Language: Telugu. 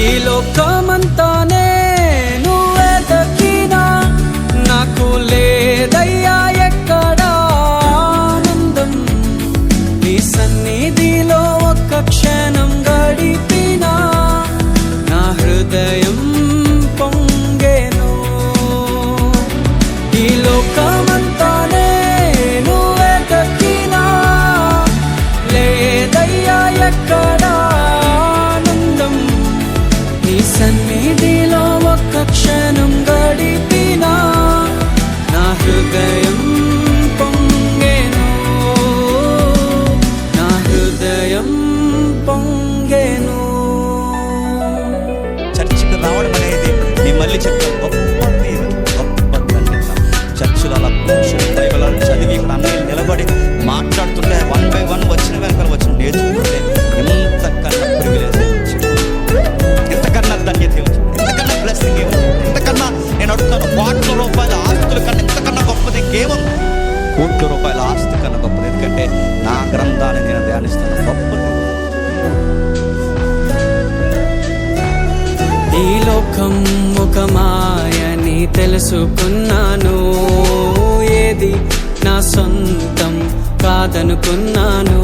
ఈ లోకమంతానే నువ్వే దక్కినా నాకు లేదయ్యా ఎక్కడా ఆనందం. నీ సన్నిధిలో ఒక్క క్షణం గడిపినా నా హృదయం పొంగెను. ఈ లోకమంతానే నువ్వే దక్కినా లేదయ్యా ఎక్కడా ఆనందం. నీ సన్నిధిలో ఒక్క క్షణం గడిపినా నా హృదయం పొంగెను. నా హృదయం పొంగెను. చర్చికి రావడం అనేది నేను మళ్ళీ చెప్తాను, గొప్ప తీరు, గొప్ప ధన్యత. చర్చిలో అలా కూర్చొని బైబిల్ చదివి ఇక్కడ అన్నీ నిలబడి మాట్లాడుతుంటే 1 by 1 వచ్చిన వెనకాల వచ్చిన నేర్చుకుంటే ఎంతకన్నా ప్రివిలేజ్ ఏమొచ్చింది, ఎంతకన్నా ధన్యత ఏమొచ్చింది, ఎంతకన్నా బ్లెస్సింగ్ ఏమొచ్చింది, ఎంతకన్నా నేను అడుగుతాను కోట్ల రూపాయల ఆస్తుల కన్నా ఎంతకన్నా గొప్పది ఇంకేముంది? కోట్ల రూపాయల ఆస్తి కన్నా గొప్పది. ఎందుకంటే నా గ్రంథాన్ని నేను ధ్యానిస్తాను. గొప్పది. ఈ లోకం ఒక మాయని తెలుసుకున్నాను, ఏది నా సొంతం కాదనుకున్నాను.